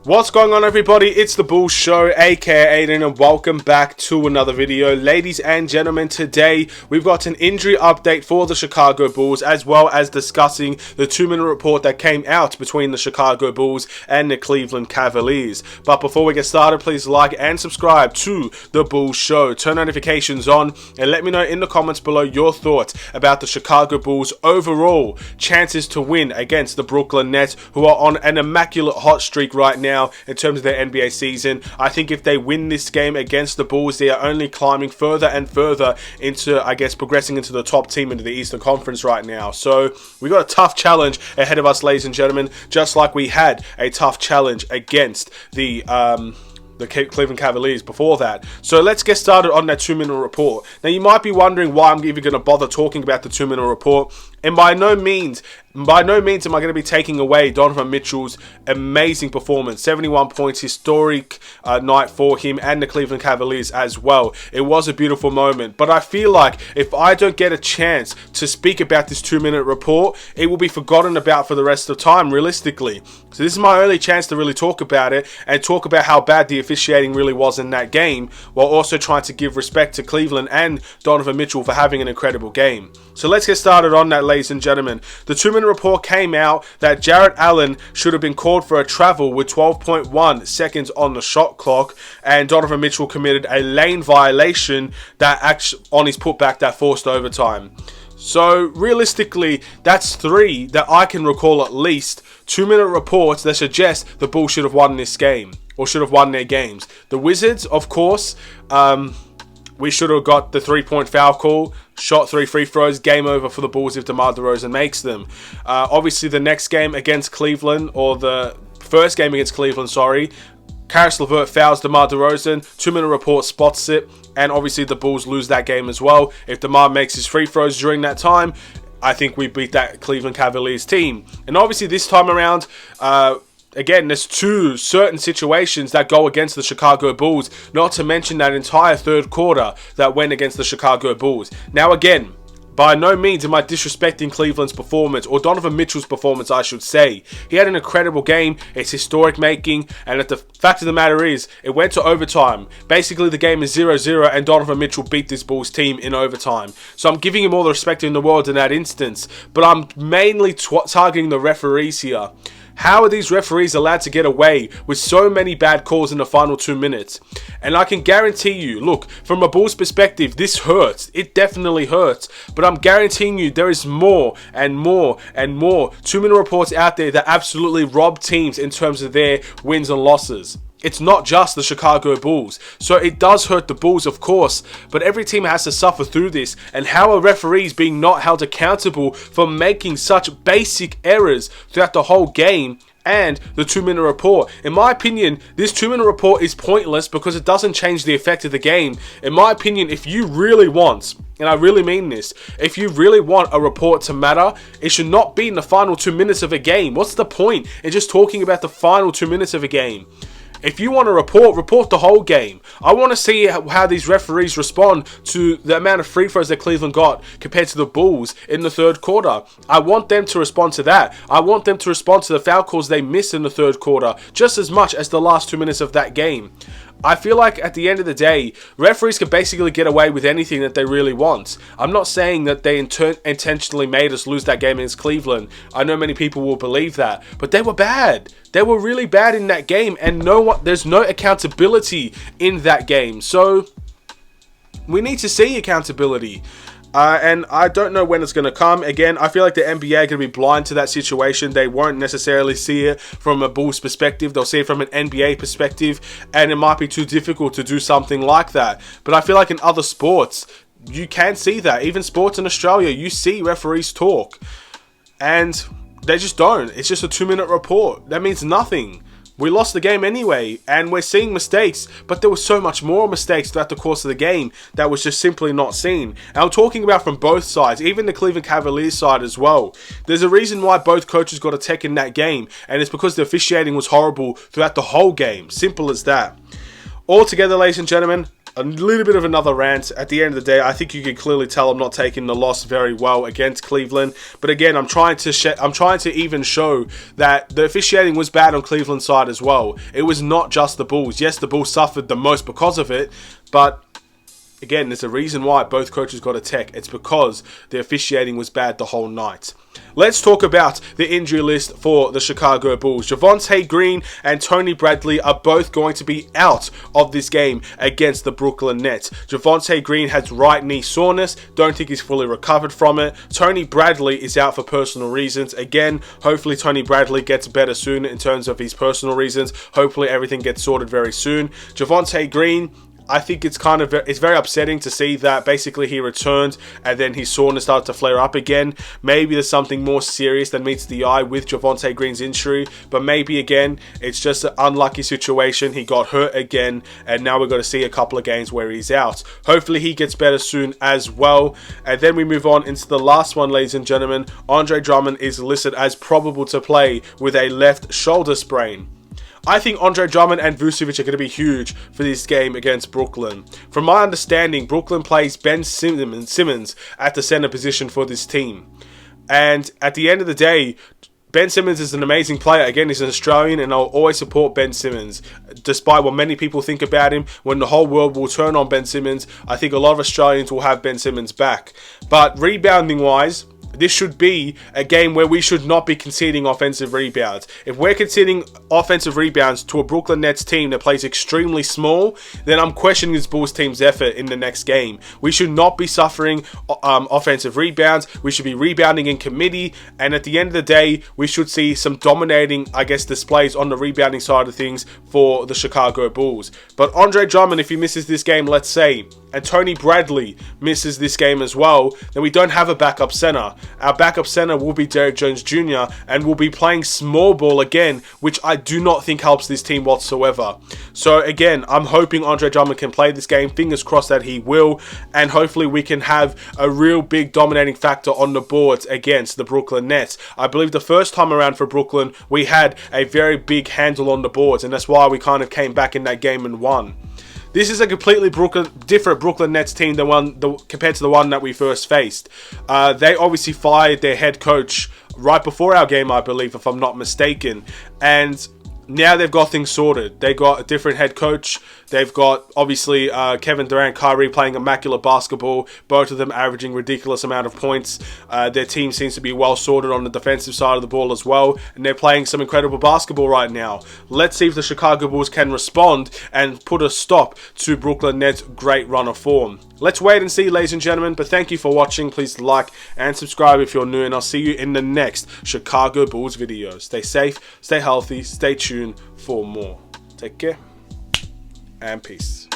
What's going on, everybody? It's the Bulls Show, aka Aiden, and welcome back to another video. Ladies and gentlemen, today we've got an injury update for the Chicago Bulls, as well as discussing the 2-minute report that came out between the Chicago Bulls and the Cleveland Cavaliers. But before we get started, please like and subscribe to the Bulls Show. Turn notifications on and let me know in the comments below your thoughts about the Chicago Bulls' overall chances to win against the Brooklyn Nets, who are on an immaculate hot streak right now in terms of their NBA season. I think if they win this game against the Bulls, they are only climbing further and further into, progressing into the top team into the Eastern Conference right now. So we got a tough challenge ahead of us, ladies and gentlemen, just like we had a tough challenge against the Cleveland Cavaliers before that. So let's get started on that 2-minute report. Now, you might be wondering why I'm even going to bother talking about the 2-minute report. And by no means am I going to be taking away Donovan Mitchell's amazing performance. 71 points, historic night for him and the Cleveland Cavaliers as well. It was a beautiful moment. But I feel like if I don't get a chance to speak about this 2-minute report, it will be forgotten about for the rest of the time, realistically. So this is my only chance to really talk about it and talk about how bad the officiating really was in that game, while also trying to give respect to Cleveland and Donovan Mitchell for having an incredible game. So let's get started on that, ladies and gentlemen. The 2-minute report came out that Jarrett Allen should have been called for a travel with 12.1 seconds on the shot clock, and Donovan Mitchell committed a lane violation that on his putback that forced overtime. So realistically, that's 3 that I can recall at least 2-minute reports that suggest the Bulls should have won this game, or should have won their games. The Wizards, of course, we should have got the 3-point foul call, shot 3 free throws, game over for the Bulls if DeMar DeRozan makes them. Obviously, the next game against Cleveland, or the first game against Cleveland, Caris LeVert fouls DeMar DeRozan, 2-minute report spots it, and obviously the Bulls lose that game as well. If DeMar makes his free throws during that time, I think we beat that Cleveland Cavaliers team. And obviously this time around, again, there's 2 certain situations that go against the Chicago Bulls, not to mention that entire third quarter that went against the Chicago Bulls. Now again, by no means am I disrespecting Cleveland's performance, or Donovan Mitchell's performance, I should say. He had an incredible game. It's historic making, and the fact of the matter is, it went to overtime. Basically, the game is 0-0, and Donovan Mitchell beat this Bulls team in overtime. So I'm giving him all the respect in the world in that instance, but I'm mainly targeting the referees here. How are these referees allowed to get away with so many bad calls in the final 2 minutes? And I can guarantee you, look, from a Bulls perspective, this hurts. It definitely hurts. But I'm guaranteeing you there is more and more and more 2-minute reports out there that absolutely rob teams in terms of their wins and losses. It's not just the Chicago Bulls. So it does hurt the Bulls, of course, but every team has to suffer through this. And how are referees being not held accountable for making such basic errors throughout the whole game and the 2-minute report? In my opinion, this 2-minute report is pointless because it doesn't change the effect of the game. In my opinion, if you really want, and I really mean this, if you really want a report to matter, it should not be in the final 2 minutes of a game. What's the point in just talking about the final 2 minutes of a game? If you want to report the whole game. I want to see how these referees respond to the amount of free throws that Cleveland got compared to the Bulls in the third quarter. I want them to respond to that. I want them to respond to the foul calls they missed in the third quarter just as much as the last 2 minutes of that game. I feel like at the end of the day, referees can basically get away with anything that they really want. I'm not saying that they intentionally made us lose that game against Cleveland. I know many people will believe that, but they were bad. They were really bad in that game, and there's no accountability in that game. So we need to see accountability. And I don't know when it's going to come. Again, I feel like the NBA are going to be blind to that situation. They won't necessarily see it from a Bulls perspective. They'll see it from an NBA perspective, and it might be too difficult to do something like that. But I feel like in other sports, you can see that. Even sports in Australia, you see referees talk. And they just don't. It's just a 2-minute report. That means nothing. We lost the game anyway, and we're seeing mistakes, but there was so much more mistakes throughout the course of the game that was just simply not seen. And I'm talking about from both sides, even the Cleveland Cavaliers side as well. There's a reason why both coaches got a tech in that game, and it's because the officiating was horrible throughout the whole game. Simple as that. Altogether, ladies and gentlemen, a little bit of another rant. At the end of the day, I think you can clearly tell I'm not taking the loss very well against Cleveland. But again, I'm trying to even show that the officiating was bad on Cleveland's side as well. It was not just the Bulls. Yes, the Bulls suffered the most because of it, but again, there's a reason why both coaches got a tech. It's because the officiating was bad the whole night. Let's talk about the injury list for the Chicago Bulls. Javonte Green and Tony Bradley are both going to be out of this game against the Brooklyn Nets. Javonte Green has right knee soreness. Don't think he's fully recovered from it. Tony Bradley is out for personal reasons. Again, hopefully Tony Bradley gets better soon in terms of his personal reasons. Hopefully everything gets sorted very soon. Javonte Green, I think it's very upsetting to see that basically he returned and then his soreness started to flare up again. Maybe there's something more serious than meets the eye with Javonte Green's injury, but maybe again it's just an unlucky situation. He got hurt again and now we're going to see a couple of games where he's out. Hopefully he gets better soon as well. And then we move on into the last one, ladies and gentlemen. Andre Drummond is listed as probable to play with a left shoulder sprain. I think Andre Drummond and Vucevic are going to be huge for this game against Brooklyn. From my understanding, Brooklyn plays Ben Simmons at the center position for this team. And at the end of the day, Ben Simmons is an amazing player. Again, he's an Australian, and I'll always support Ben Simmons. Despite what many people think about him, when the whole world will turn on Ben Simmons, I think a lot of Australians will have Ben Simmons back. But rebounding-wise, this should be a game where we should not be conceding offensive rebounds. If we're conceding offensive rebounds to a Brooklyn Nets team that plays extremely small, then I'm questioning this Bulls team's effort in the next game. We should not be suffering offensive rebounds. We should be rebounding in committee. And at the end of the day, we should see some dominating, displays on the rebounding side of things for the Chicago Bulls. But Andre Drummond, if he misses this game, let's say, and Tony Bradley misses this game as well, then we don't have a backup center. Our backup center will be Derrick Jones Jr. and will be playing small ball again, which I do not think helps this team whatsoever. So again, I'm hoping Andre Drummond can play this game. Fingers crossed that he will. And hopefully we can have a real big dominating factor on the boards against the Brooklyn Nets. I believe the first time around for Brooklyn, we had a very big handle on the boards. And that's why we kind of came back in that game and won. This is a completely different Brooklyn Nets team compared to the one that we first faced. They obviously fired their head coach right before our game, I believe, if I'm not mistaken. And now they've got things sorted. They got a different head coach. They've got, obviously, Kevin Durant, Kyrie playing immaculate basketball. Both of them averaging ridiculous amount of points. Their team seems to be well sorted on the defensive side of the ball as well. And they're playing some incredible basketball right now. Let's see if the Chicago Bulls can respond and put a stop to Brooklyn Nets' great run of form. Let's wait and see, ladies and gentlemen. But thank you for watching. Please like and subscribe if you're new. And I'll see you in the next Chicago Bulls video. Stay safe, stay healthy, stay tuned for more. Take care and peace.